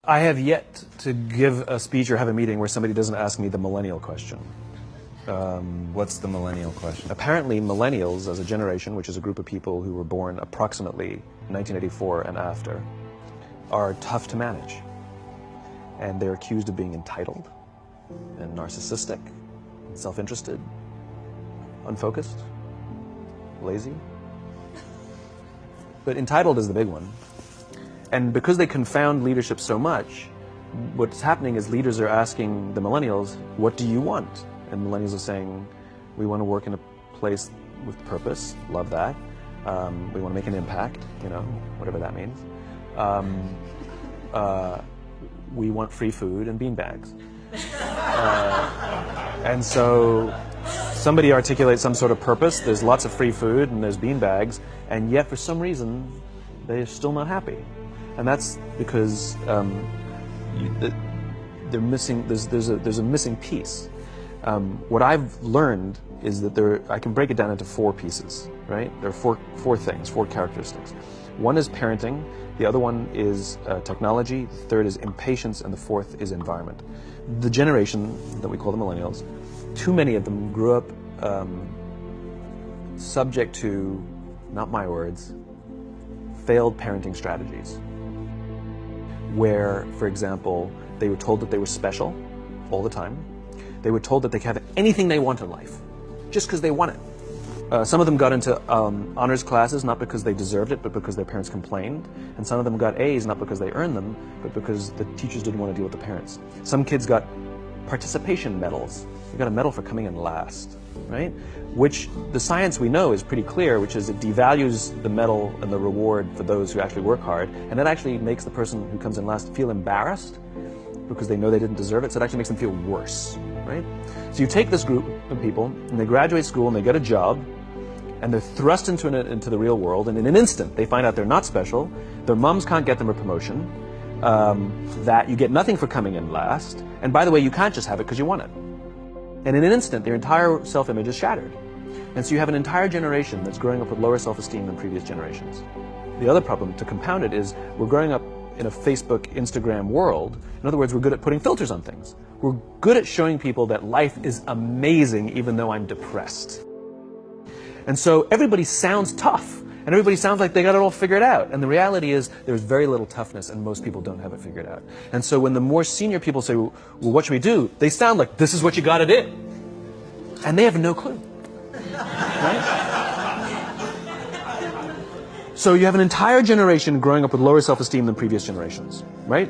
I have yet to give a speech or have a meeting where somebody doesn't ask me the millennial question. What's the millennial question? Apparently, millennials as a generation, which is a group of people who were born approximately 1984 and after, are tough to manage. And they're accused of being entitled and narcissistic, self-interested, unfocused, lazy. But entitled is the big one. And because they confound leadership so much, what's happening is leaders are asking the millennials, what do you want? And millennials are saying, we want to work in a place with purpose, love that. We want to make an impact, you know, whatever that means. We want free food and beanbags. And so somebody articulates some sort of purpose, there's lots of free food and there's beanbags, and yet for some reason, they're still not happy. And that's because they're missing, there's a missing piece. What I've learned is that I can break it down into 4 pieces, right? There are four things, 4 characteristics. One is parenting, the other one is technology, the third is impatience, and the fourth is environment. The generation that we call the millennials, too many of them grew up subject to, not my words, failed parenting strategies. Where, for example, they were told that they were special all the time. They were told that they could have anything they want in life, just because they want it. Some of them got into honors classes, not because they deserved it, but because their parents complained. And some of them got A's, not because they earned them, but because the teachers didn't want to deal with the parents. Some kids got participation medals. You got a medal for coming in last, right? Which the science we know is pretty clear, which is it devalues the medal and the reward for those who actually work hard, and it actually makes the person who comes in last feel embarrassed because they know they didn't deserve it, so it actually makes them feel worse, right? So you take this group of people, and they graduate school, and they get a job, and they're thrust into the real world, and in an instant, they find out they're not special, their moms can't get them a promotion, that you get nothing for coming in last, and by the way, you can't just have it because you want it. And in an instant, their entire self-image is shattered. And so you have an entire generation that's growing up with lower self-esteem than previous generations. The other problem, to compound it, is we're growing up in a Facebook, Instagram world. In other words, we're good at putting filters on things. We're good at showing people that life is amazing even though I'm depressed. And so everybody sounds tough, and everybody sounds like they got it all figured out. And the reality is there's very little toughness, and most people don't have it figured out. And so when the more senior people say, well, what should we do? They sound like, this is what you got to do. And they have no clue. Right? So you have an entire generation growing up with lower self-esteem than previous generations, right?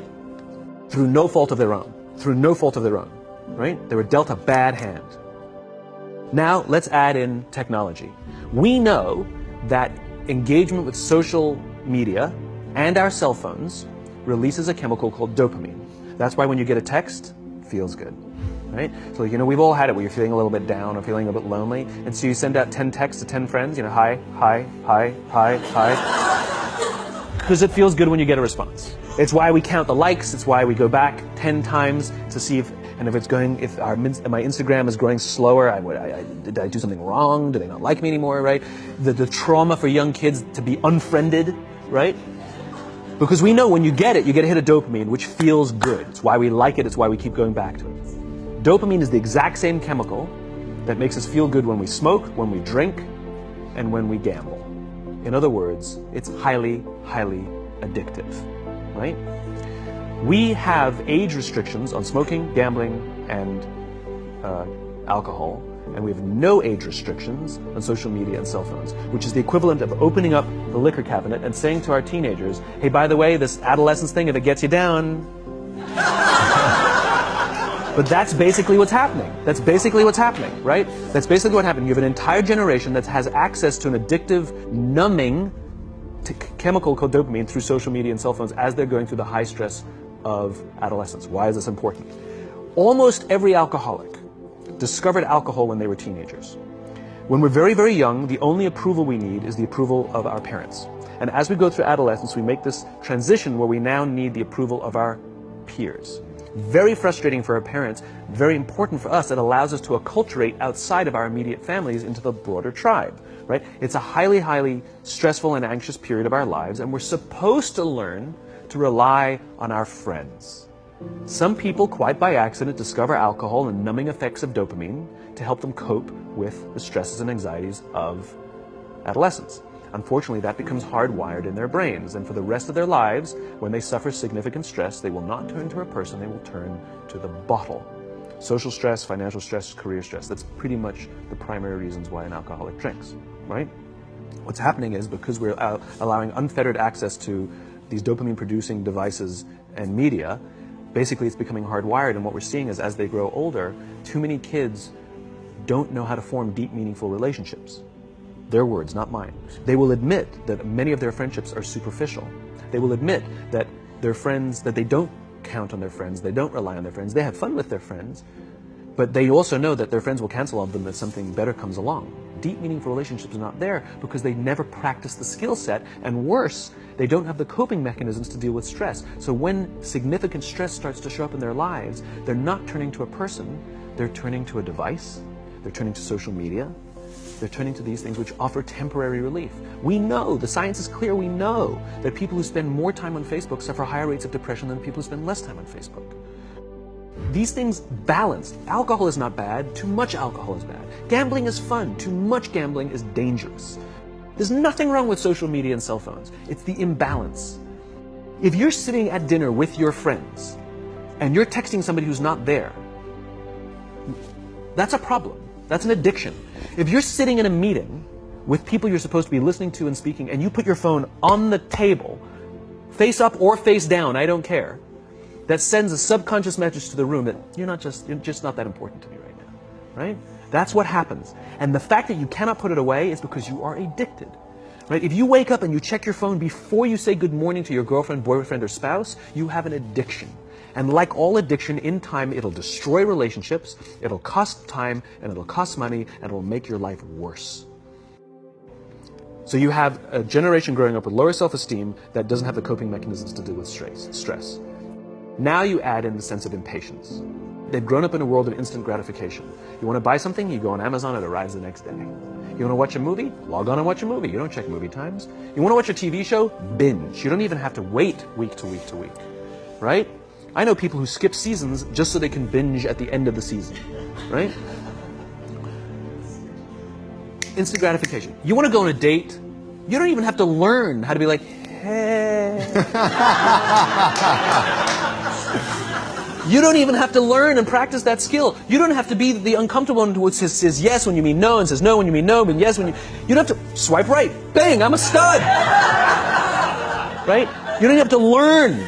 Through no fault of their own. Through no fault of their own, right? They were dealt a bad hand. Now, let's add in technology. We know that engagement with social media and our cell phones releases a chemical called dopamine. That's why when you get a text, it feels good, right? So, you know, we've all had it where you're feeling a little bit down or feeling a bit lonely, and so you send out 10 texts to 10 friends, you know, hi, hi, hi, hi, hi, because it feels good when you get a response. It's why we count the likes, it's why we go back 10 times to see if my Instagram is growing slower, did I do something wrong? Do they not like me anymore, right? The trauma for young kids to be unfriended, right? Because we know when you get it, you get a hit of dopamine, which feels good. It's why we like it, it's why we keep going back to it. Dopamine is the exact same chemical that makes us feel good when we smoke, when we drink, and when we gamble. In other words, it's highly, highly addictive, right? We have age restrictions on smoking, gambling, and alcohol, and we have no age restrictions on social media and cell phones, which is the equivalent of opening up the liquor cabinet and saying to our teenagers, hey, by the way, this adolescence thing, if it gets you down... But that's basically what's happening. That's basically what's happening, right? That's basically what happened. You have an entire generation that has access to an addictive, numbing chemical called dopamine through social media and cell phones as they're going through the high stress of adolescence. Why is this important? Almost every alcoholic discovered alcohol when they were teenagers. When we're very, very young, the only approval we need is the approval of our parents. And as we go through adolescence, we make this transition where we now need the approval of our peers. Very frustrating for our parents, very important for us. It allows us to acculturate outside of our immediate families into the broader tribe, right? It's a highly, highly stressful and anxious period of our lives, and we're supposed to learn to rely on our friends. Some people, quite by accident, discover alcohol and numbing effects of dopamine to help them cope with the stresses and anxieties of adolescence. Unfortunately, that becomes hardwired in their brains, and for the rest of their lives, when they suffer significant stress, they will not turn to a person, they will turn to the bottle. Social stress, financial stress, career stress, that's pretty much the primary reasons why an alcoholic drinks, right? What's happening is, because we're allowing unfettered access to these dopamine-producing devices and media, basically it's becoming hardwired, and what we're seeing is, as they grow older, too many kids don't know how to form deep, meaningful relationships. Their words, not mine. They will admit that many of their friendships are superficial. They will admit that their friends, that they don't count on their friends, they don't rely on their friends, they have fun with their friends, but they also know that their friends will cancel on them if something better comes along. Deep, meaningful relationships are not there because they never practice the skill set, and worse, they don't have the coping mechanisms to deal with stress. So when significant stress starts to show up in their lives, they're not turning to a person, they're turning to a device, they're turning to social media, they're turning to these things which offer temporary relief. We know, the science is clear, we know that people who spend more time on Facebook suffer higher rates of depression than people who spend less time on Facebook. These things balance. Alcohol is not bad, too much alcohol is bad. Gambling is fun, too much gambling is dangerous. There's nothing wrong with social media and cell phones. It's the imbalance. If you're sitting at dinner with your friends and you're texting somebody who's not there, that's a problem. That's an addiction. If you're sitting in a meeting with people you're supposed to be listening to and speaking, and you put your phone on the table, face up or face down, I don't care, that sends a subconscious message to the room that you're just not that important to me right now, right? That's what happens. And the fact that you cannot put it away is because you are addicted, right? If you wake up and you check your phone before you say good morning to your girlfriend, boyfriend, or spouse, you have an addiction. And like all addiction, in time, it'll destroy relationships, it'll cost time, and it'll cost money, and it'll make your life worse. So you have a generation growing up with lower self-esteem that doesn't have the coping mechanisms to deal with stress. Now you add in the sense of impatience. They've grown up in a world of instant gratification. You want to buy something, you go on Amazon, it arrives the next day. You want to watch a movie? Log on and watch a movie. You don't check movie times. You want to watch a TV show? Binge. You don't even have to wait week to week to week, right? I know people who skip seasons just so they can binge at the end of the season, right? Instant gratification. You want to go on a date? You don't even have to learn how to be like, hey. You don't even have to learn and practice that skill. You don't have to be the uncomfortable one who says yes when you mean no, and says no when you mean no, and yes when you... You don't have to swipe right. Bang, I'm a stud. Right? You don't have to learn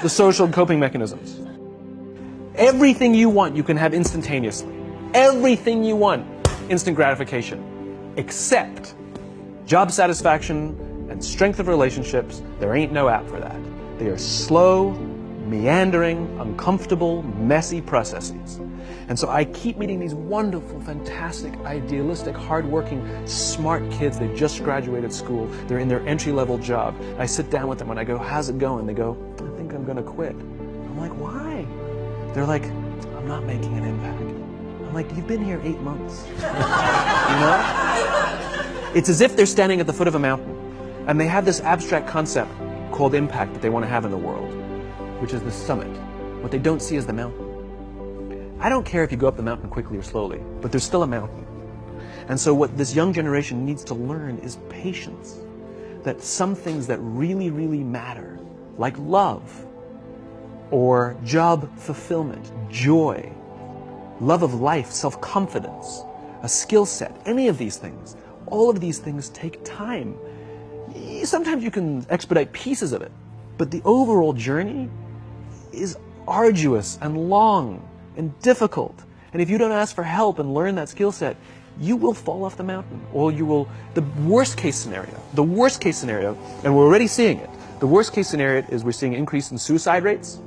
the social and coping mechanisms. Everything you want, you can have instantaneously. Everything you want, instant gratification. Except job satisfaction and strength of relationships, there ain't no app for that. They are slow, meandering, uncomfortable, messy processes. And so I keep meeting these wonderful, fantastic, idealistic, hardworking, smart kids. They've just graduated school. They're in their entry-level job. I sit down with them and I go, how's it going? They go, I think I'm going to quit. I'm like, why? They're like, I'm not making an impact. I'm like, you've been here 8 months. You know? It's as if they're standing at the foot of a mountain and they have this abstract concept called impact that they want to have in the world, which is the summit. What they don't see is the mountain. I don't care if you go up the mountain quickly or slowly, but there's still a mountain. And so what this young generation needs to learn is patience. That some things that really, really matter, like love, or job fulfillment, joy, love of life, self-confidence, a skill set, any of these things, all of these things take time. Sometimes you can expedite pieces of it, but the overall journey is arduous and long and difficult. And if you don't ask for help and learn that skill set, you will fall off the mountain. Or you will, the worst case scenario, and we're already seeing it, the worst case scenario is we're seeing an increase in suicide rates.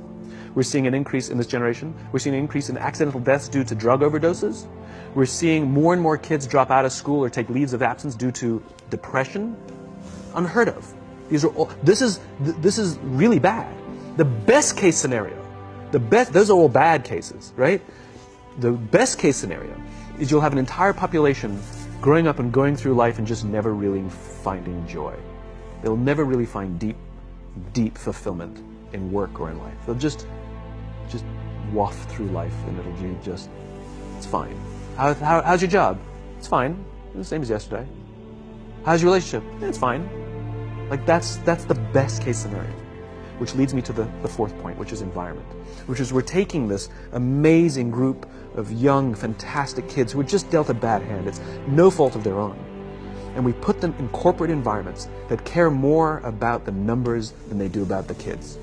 We're seeing an increase in this generation. We're seeing an increase in accidental deaths due to drug overdoses. We're seeing more and more kids drop out of school or take leaves of absence due to depression. Unheard of. These are all, this is really bad. The best case scenario, those are all bad cases, right? The best case scenario is you'll have an entire population growing up and going through life and just never really finding joy. They'll never really find deep, deep fulfillment in work or in life. They'll just waft through life, and it'll be just, it's fine. How's your job? It's fine. It's the same as yesterday. How's your relationship? It's fine. Like that's the best case scenario. Which leads me to the fourth point, which is environment. Which is we're taking this amazing group of young, fantastic kids who were just dealt a bad hand. It's no fault of their own. And we put them in corporate environments that care more about the numbers than they do about the kids.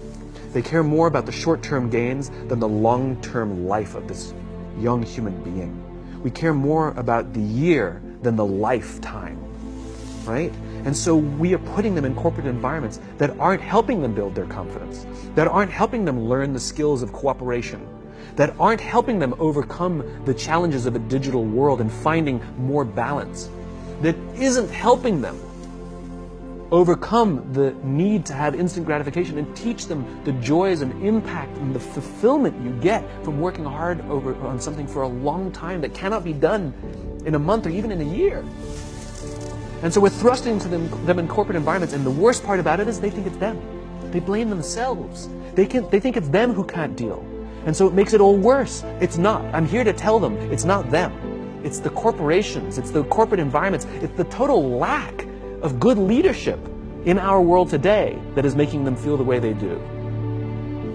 They care more about the short-term gains than the long-term life of this young human being. We care more about the year than the lifetime, right? And so we are putting them in corporate environments that aren't helping them build their confidence, that aren't helping them learn the skills of cooperation, that aren't helping them overcome the challenges of a digital world and finding more balance, that isn't helping them overcome the need to have instant gratification and teach them the joys and impact and the fulfillment you get from working hard on something for a long time that cannot be done in a month or even in a year. And so we're thrusting to them in corporate environments, and the worst part about it is they think it's them. They blame themselves. They think it's them who can't deal. And so it makes it all worse. It's not. I'm here to tell them it's not them. It's the corporations, it's the corporate environments, it's the total lack of good leadership in our world today that is making them feel the way they do.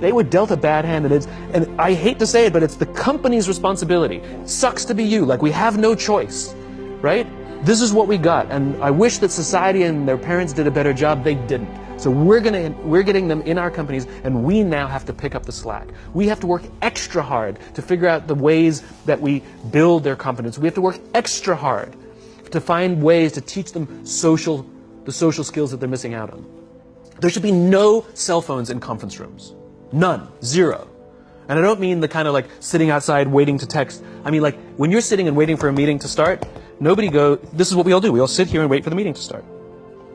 They were dealt a bad hand, and I hate to say it, but it's the company's responsibility. It sucks to be you, like we have no choice, right? This is what we got, and I wish that society and their parents did a better job. They didn't. So we're getting them in our companies, and we now have to pick up the slack. We have to work extra hard to figure out the ways that we build their confidence. We have to work extra hard to find ways to teach them the social skills that they're missing out on. There should be no cell phones in conference rooms. None. Zero. And I don't mean the kind of like sitting outside waiting to text. I mean like when you're sitting and waiting for a meeting to start, this is what we all do. We all sit here and wait for the meeting to start.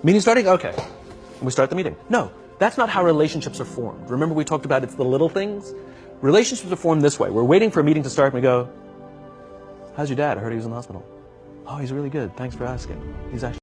Meeting starting? Okay. And we start the meeting. No, that's not how relationships are formed. Remember we talked about it's the little things? Relationships are formed this way. We're waiting for a meeting to start and we go, how's your dad? I heard he was in the hospital. Oh, he's really good. Thanks for asking. He's actually